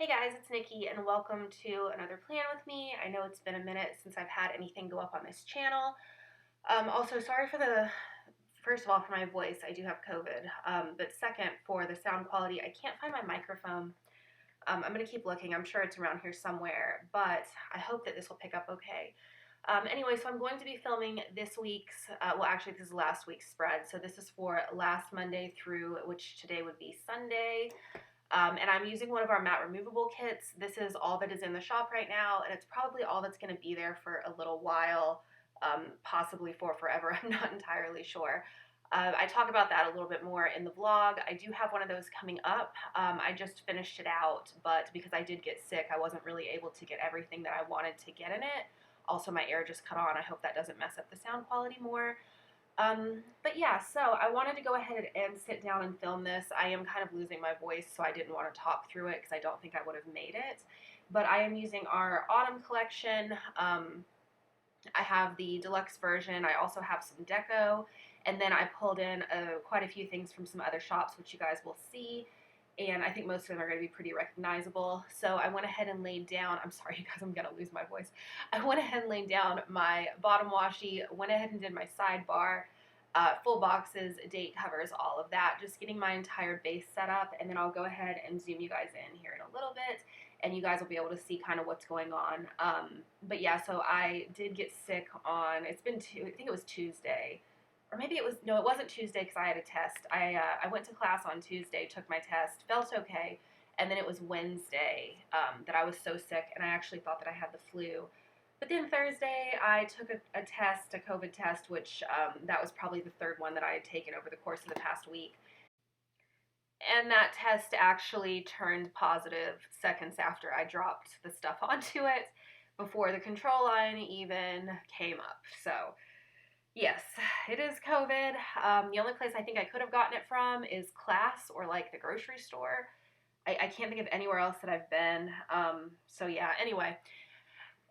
Hey guys, it's Nikki and welcome to another plan with me. I know it's been a minute since I've had anything go up on this channel. Also, sorry for first of all, for my voice. I do have COVID. But second, for the sound quality, I can't find my microphone. I'm going to keep looking. I'm sure it's around here somewhere, but I hope that this will pick up okay. Anyway, so I'm going to be filming this week's, well, actually, this is last week's spread. So this is for last Monday through, which today would be Sunday. And I'm using one of our mat removable kits. This is all that is in the shop right now, and it's probably all that's going to be there for a little while, possibly for forever. I'm not entirely sure. I talk about that a little bit more in the vlog. I do have one of those coming up. I just finished it out, but because I did get sick, I wasn't really able to get everything that I wanted to get in it. Also, my air just cut on. I hope that doesn't mess up the sound quality more. But yeah, so I wanted to go ahead and sit down and film this. I am kind of losing my voice, so I didn't want to talk through it because I don't think I would have made it. But I am using our autumn collection. I have the deluxe version. I also have some deco. And then I pulled in quite a few things from some other shops, which you guys will see. And I think most of them are going to be pretty recognizable. So I went ahead and laid down, I'm sorry you guys, I'm going to lose my voice. I went ahead and laid down my bottom washi, went ahead and did my sidebar, full boxes, date covers, all of that, just getting my entire base set up. And then I'll go ahead and zoom you guys in here in a little bit, and you guys will be able to see kind of what's going on. But yeah, so I did get sick on, I think it was Tuesday. Or maybe it was, no, it wasn't Tuesday because I had a test. I went to class on Tuesday, took my test, felt okay, and then it was Wednesday that I was so sick, and I actually thought that I had the flu. But then Thursday, I took a test, a COVID test, which that was probably the third one that I had taken over the course of the past week. And that test actually turned positive seconds after I dropped the stuff onto it, before the control line even came up. So yes, it is COVID. The only place I think I could have gotten it from is class or like the grocery store. I can't think of anywhere else that I've been. So yeah, anyway.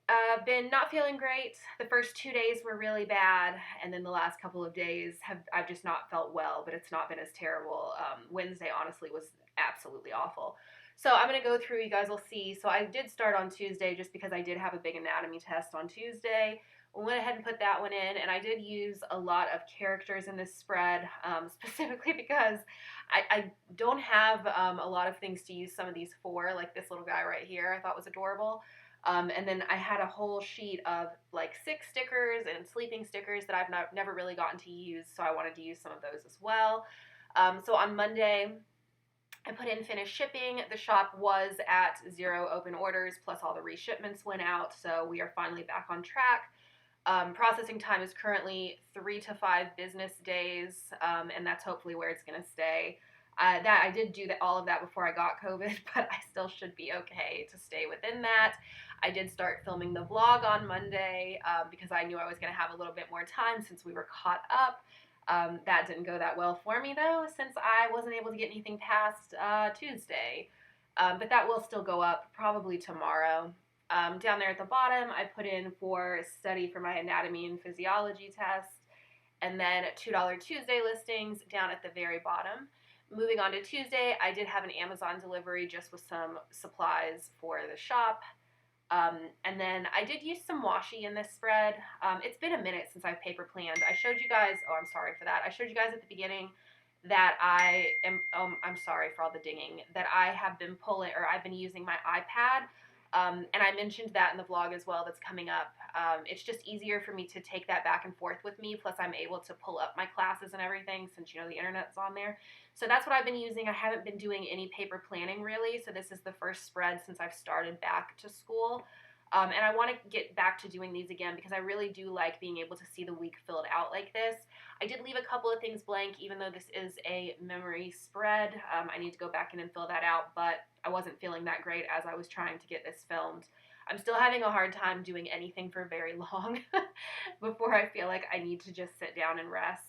I've been not feeling great. The first 2 days were really bad, and then the last couple of days I've just not felt well, but it's not been as terrible. Wednesday, honestly, was absolutely awful. So I'm going to go through, you guys will see. So I did start on Tuesday just because I did have a big anatomy test on Tuesday. Went ahead and put that one in, and I did use a lot of characters in this spread, specifically because I don't have a lot of things to use some of these for, like this little guy right here I thought was adorable. And then I had a whole sheet of like 6 stickers and sleeping stickers that I've never really gotten to use, so I wanted to use some of those as well. So on Monday, I put in finished shipping. The shop was at 0 open orders, plus all the reshipments went out, so we are finally back on track. Processing time is currently 3 to 5 business days, and that's hopefully where it's going to stay. I did do all of that before I got COVID, but I still should be okay to stay within that. I did start filming the vlog on Monday because I knew I was going to have a little bit more time since we were caught up. That didn't go that well for me, though, since I wasn't able to get anything past Tuesday. But that will still go up probably tomorrow. Down there at the bottom, I put in for study for my anatomy and physiology test, and then $2 Tuesday listings down at the very bottom. Moving on to Tuesday, I did have an Amazon delivery just with some supplies for the shop. And then I did use some washi in this spread. It's been a minute since I've paper planned. I showed you guys, oh, I'm sorry for that. I showed you guys at the beginning that I am, I'm sorry for all the dinging, that I have been I've been using my iPad. And I mentioned that in the vlog as well that's coming up. It's just easier for me to take that back and forth with me, plus I'm able to pull up my classes and everything since, you know, the internet's on there. So that's what I've been using. I haven't been doing any paper planning really, so this is the first spread since I've started back to school. And I want to get back to doing these again because I really do like being able to see the week filled out like this. I did leave a couple of things blank, even though this is a memory spread. I need to go back in and fill that out, but I wasn't feeling that great as I was trying to get this filmed. I'm still having a hard time doing anything for very long before I feel like I need to just sit down and rest.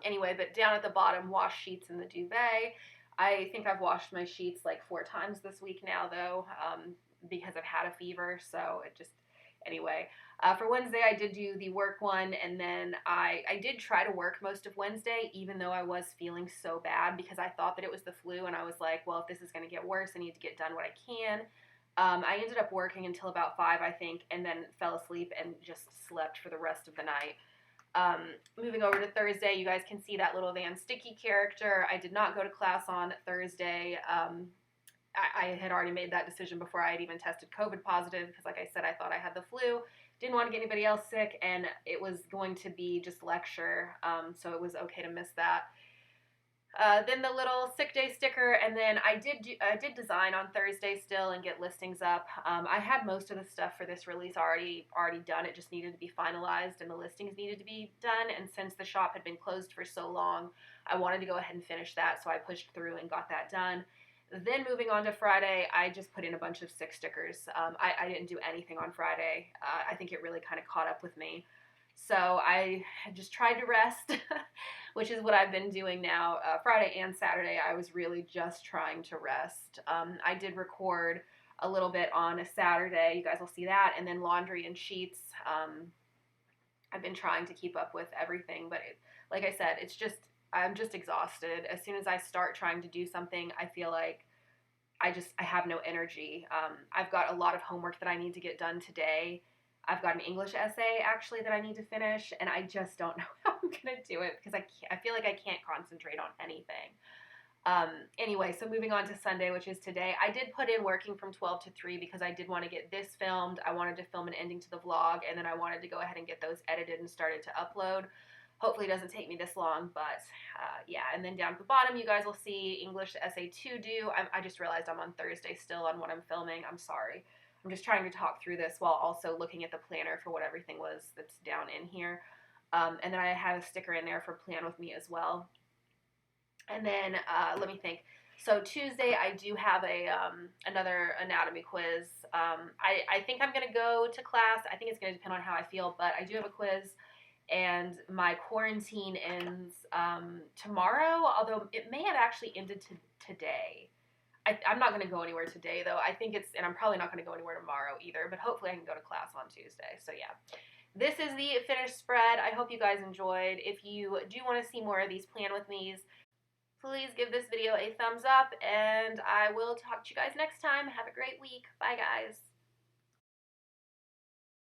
Anyway, but down at the bottom, wash sheets in the duvet. I think I've washed my sheets like 4 times this week now, though, because I've had a fever, so it just, anyway. For Wednesday, I did do the work one, and then I did try to work most of Wednesday, even though I was feeling so bad because I thought that it was the flu, and I was like, well, if this is going to get worse, I need to get done what I can. I ended up working until about 5, I think, and then fell asleep and just slept for the rest of the night. Moving over to Thursday, you guys can see that little Van Sticky character. I did not go to class on Thursday. I had already made that decision before I had even tested COVID positive because, like I said, I thought I had the flu. Didn't want to get anybody else sick, and it was going to be just lecture, so it was okay to miss that. Then the little sick day sticker, and then I did design on Thursday still and get listings up. I had most of the stuff for this release already done. It just needed to be finalized, and the listings needed to be done. And since the shop had been closed for so long, I wanted to go ahead and finish that, so I pushed through and got that done. Then moving on to Friday, I just put in a bunch of stick stickers. I didn't do anything on Friday. I think it really kind of caught up with me. So I just tried to rest, which is what I've been doing now. Friday and Saturday, I was really just trying to rest. I did record a little bit on a Saturday. You guys will see that. And then laundry and sheets. I've been trying to keep up with everything. But like I said, I'm just exhausted. As soon as I start trying to do something, I feel like I have no energy. I've got a lot of homework that I need to get done today. I've got an English essay actually that I need to finish, and I just don't know how I'm gonna do it because I feel like I can't concentrate on anything. Anyway, so moving on to Sunday, which is today, I did put in working from 12 to 3 because I did want to get this filmed. I wanted to film an ending to the vlog, and then I wanted to go ahead and get those edited and started to upload. Hopefully it doesn't take me this long, but yeah. And then down at the bottom, you guys will see English essay to do. I just realized I'm on Thursday still on what I'm filming. I'm sorry. I'm just trying to talk through this while also looking at the planner for what everything was that's down in here. And then I have a sticker in there for plan with me as well. And then let me think. So Tuesday I do have another anatomy quiz. I think I'm going to go to class. I think it's going to depend on how I feel, but I do have a quiz. And my quarantine ends tomorrow, although it may have actually ended today. I'm not going to go anywhere today, though. And I'm probably not going to go anywhere tomorrow either, but hopefully I can go to class on Tuesday. So yeah, this is the finished spread. I hope you guys enjoyed. If you do want to see more of these plan with me's, please give this video a thumbs up, and I will talk to you guys next time. Have a great week. Bye, guys.